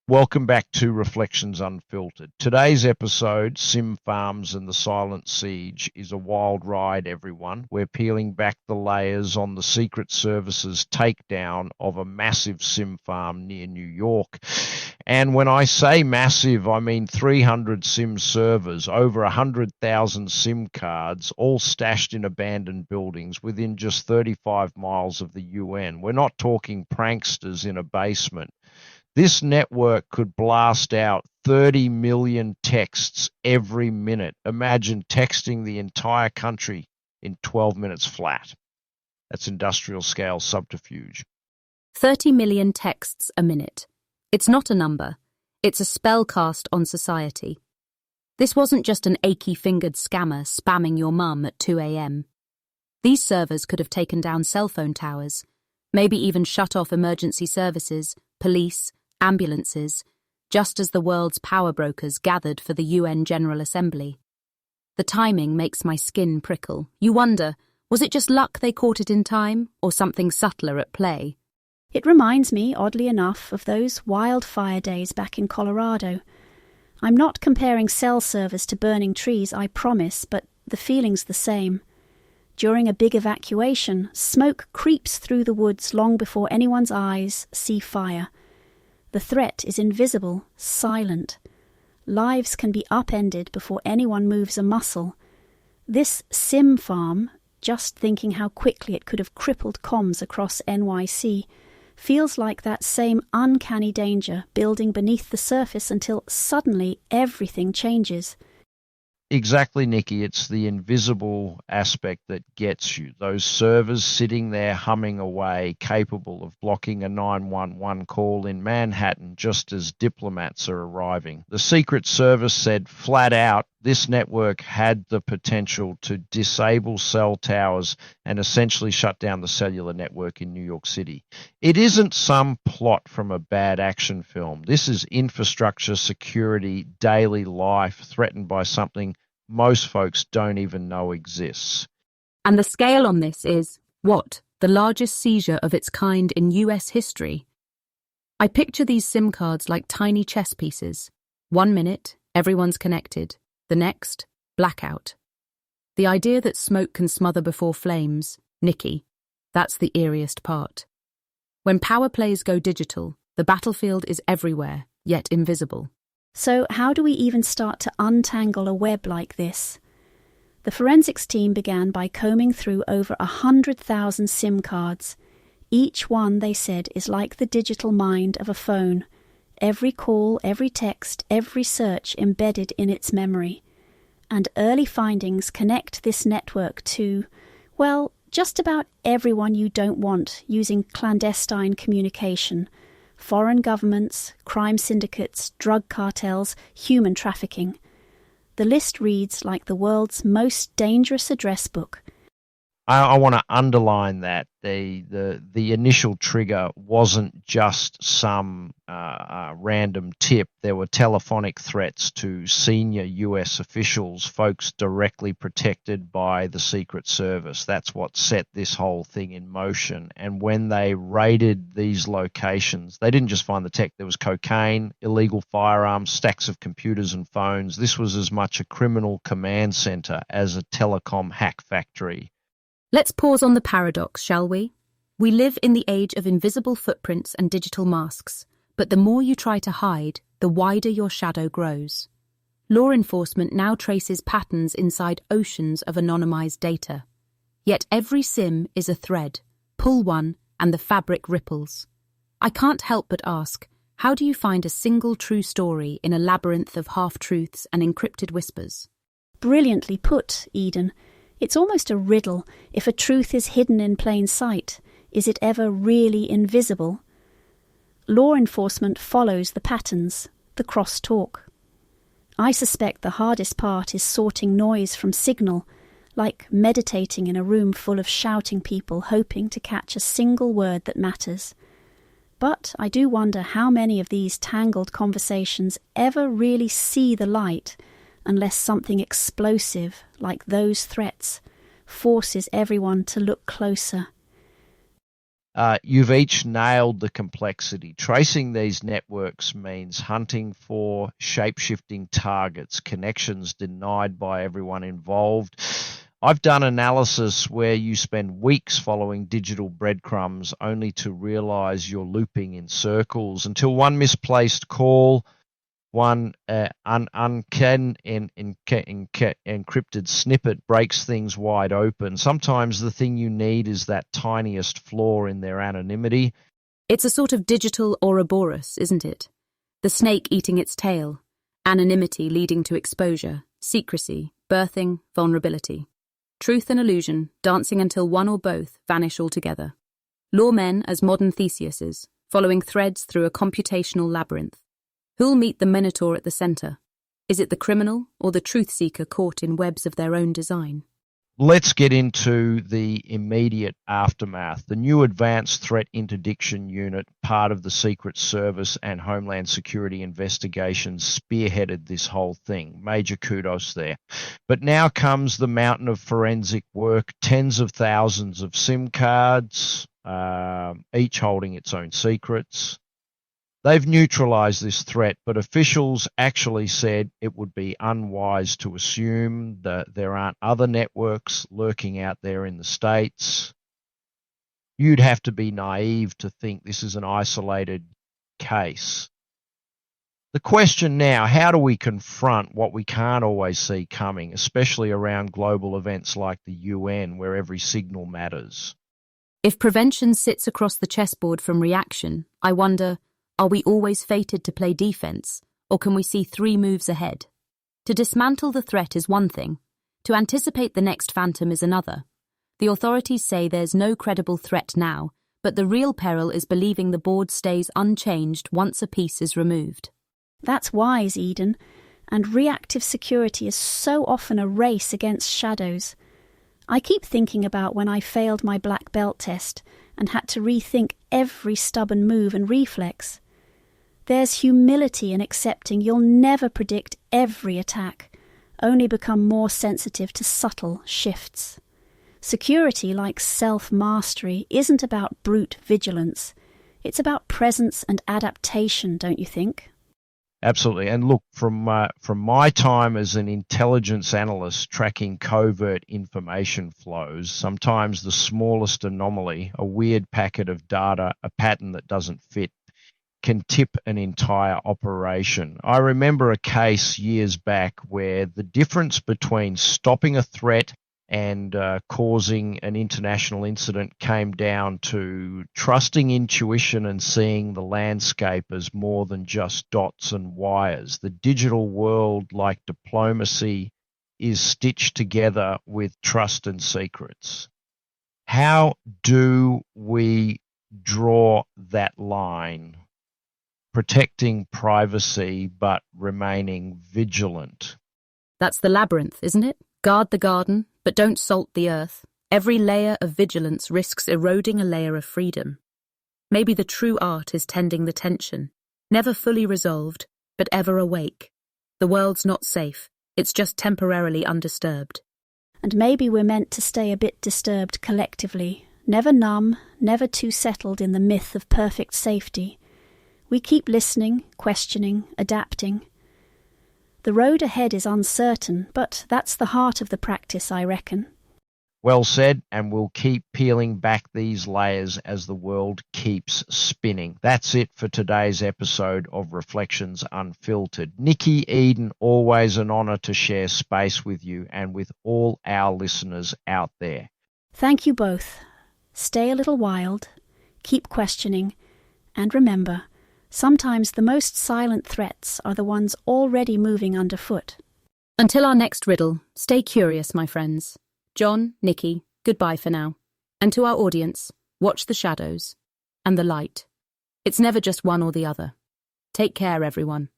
Welcome back to Reflections Unfiltered. Today's episode, Sim Farms and the Silent Siege, is a wild ride, everyone. We're peeling back the layers on the Secret Service's takedown of a massive sim farm near New York. And when I say massive, I mean 300 sim servers, over 100,000 sim cards, all stashed in abandoned buildings within just 35 miles of the UN. We're not talking pranksters in a basement. This network could blast out 30 million texts every minute. Imagine texting the entire country in 12 minutes flat. That's industrial scale subterfuge. 30 million texts a minute. It's not a number. It's a spell cast on society. This wasn't just an achy-fingered scammer spamming your mum at 2 a.m. These servers could have taken down cell phone towers, maybe even shut off emergency services, police, ambulances, just as the world's power brokers gathered for the UN General Assembly. The timing makes my skin prickle. You wonder, was it just luck they caught it in time, or something subtler at play? It reminds me, oddly enough, of those wildfire days back in Colorado. I'm not comparing cell servers to burning trees, I promise, but the feeling's the same. During a big evacuation, smoke creeps through the woods long before anyone's eyes see fire. The threat is invisible, silent. Lives can be upended before anyone moves a muscle. This sim farm, just thinking how quickly it could have crippled comms across NYC, feels like that same uncanny danger building beneath the surface until suddenly everything changes. Exactly, Nikki. It's the invisible aspect that gets you. Those servers sitting there humming away, capable of blocking a 911 call in Manhattan just as diplomats are arriving. The Secret Service said flat out this network had the potential to disable cell towers and essentially shut down the cellular network in New York City. It isn't some plot from a bad action film. This is infrastructure, security, daily life threatened by something most folks don't even know exists. And the scale on this is, what, the largest seizure of its kind in US history? I picture these SIM cards like tiny chess pieces. 1 minute, everyone's connected. The next, blackout. The idea that smoke can smother before flames, Nikki, that's the eeriest part. When power plays go digital, the battlefield is everywhere, yet invisible. So how do we even start to untangle a web like this? The forensics team began by combing through over 100,000 SIM cards. Each one, they said, is like the digital mind of a phone. Every call, every text, every search embedded in its memory. And early findings connect this network to, well, just about everyone you don't want using clandestine communication. Foreign governments, crime syndicates, drug cartels, human trafficking. The list reads like the world's most dangerous address book. I want to underline that the initial trigger wasn't just some random tip. There were telephonic threats to senior US officials, folks directly protected by the Secret Service. That's what set this whole thing in motion. And when they raided these locations, they didn't just find the tech. There was cocaine, illegal firearms, stacks of computers and phones. This was as much a criminal command center as a telecom hack factory. Let's pause on the paradox, shall we? We live in the age of invisible footprints and digital masks, but the more you try to hide, the wider your shadow grows. Law enforcement now traces patterns inside oceans of anonymized data. Yet every SIM is a thread. Pull one, and the fabric ripples. I can't help but ask, how do you find a single true story in a labyrinth of half-truths and encrypted whispers? Brilliantly put, Eden. It's almost a riddle. If a truth is hidden in plain sight, is it ever really invisible? Law enforcement follows the patterns, the cross-talk. I suspect the hardest part is sorting noise from signal, like meditating in a room full of shouting people hoping to catch a single word that matters. But I do wonder how many of these tangled conversations ever really see the light unless something explosive, like those threats, forces everyone to look closer. You've each nailed the complexity. Tracing these networks means hunting for shape-shifting targets, connections denied by everyone involved. I've done analysis where you spend weeks following digital breadcrumbs only to realize you're looping in circles until one misplaced call, one encrypted snippet breaks things wide open. Sometimes the thing you need is that tiniest flaw in their anonymity. It's a sort of digital Ouroboros, isn't it? The snake eating its tail, anonymity leading to exposure, secrecy, birthing vulnerability. Truth and illusion dancing until one or both vanish altogether. Lawmen as modern Theseuses, following threads through a computational labyrinth. Who'll meet the minotaur at the centre? Is it the criminal or the truth-seeker caught in webs of their own design? Let's get into the immediate aftermath. The new Advanced Threat Interdiction Unit, part of the Secret Service and Homeland Security investigations, spearheaded this whole thing. Major kudos there. But now comes the mountain of forensic work, tens of thousands of SIM cards, each holding its own secrets. They've neutralized this threat, but officials actually said it would be unwise to assume that there aren't other networks lurking out there in the States. You'd have to be naive to think this is an isolated case. The question now, how do we confront what we can't always see coming, especially around global events like the UN, where every signal matters? If prevention sits across the chessboard from reaction, I wonder, are we always fated to play defense, or can we see 3 moves ahead? To dismantle the threat is one thing. To anticipate the next phantom is another. The authorities say there's no credible threat now, but the real peril is believing the board stays unchanged once a piece is removed. That's wise, Eden, and reactive security is so often a race against shadows. I keep thinking about when I failed my black belt test and had to rethink every stubborn move and reflex. There's humility in accepting you'll never predict every attack, only become more sensitive to subtle shifts. Security, like self-mastery, isn't about brute vigilance. It's about presence and adaptation, don't you think? Absolutely. And look, from my time as an intelligence analyst tracking covert information flows, sometimes the smallest anomaly, a weird packet of data, a pattern that doesn't fit, can tip an entire operation. I remember a case years back where the difference between stopping a threat and causing an international incident came down to trusting intuition and seeing the landscape as more than just dots and wires. The digital world, like diplomacy, is stitched together with trust and secrets. How do we draw that line? Protecting privacy but remaining vigilant. That's the labyrinth, isn't it? Guard the garden, but don't salt the earth. Every layer of vigilance risks eroding a layer of freedom. Maybe the true art is tending the tension, never fully resolved, but ever awake. The world's not safe, it's just temporarily undisturbed. And maybe we're meant to stay a bit disturbed collectively, never numb, never too settled in the myth of perfect safety. We keep listening, questioning, adapting. The road ahead is uncertain, but that's the heart of the practice, I reckon. Well said, and we'll keep peeling back these layers as the world keeps spinning. That's it for today's episode of Reflections Unfiltered. Nikki, Eden, always an honour to share space with you and with all our listeners out there. Thank you both. Stay a little wild, keep questioning, and remember, sometimes the most silent threats are the ones already moving underfoot. Until our next riddle, stay curious, my friends. John, Nikki, goodbye for now. And to our audience, watch the shadows and the light. It's never just one or the other. Take care, everyone.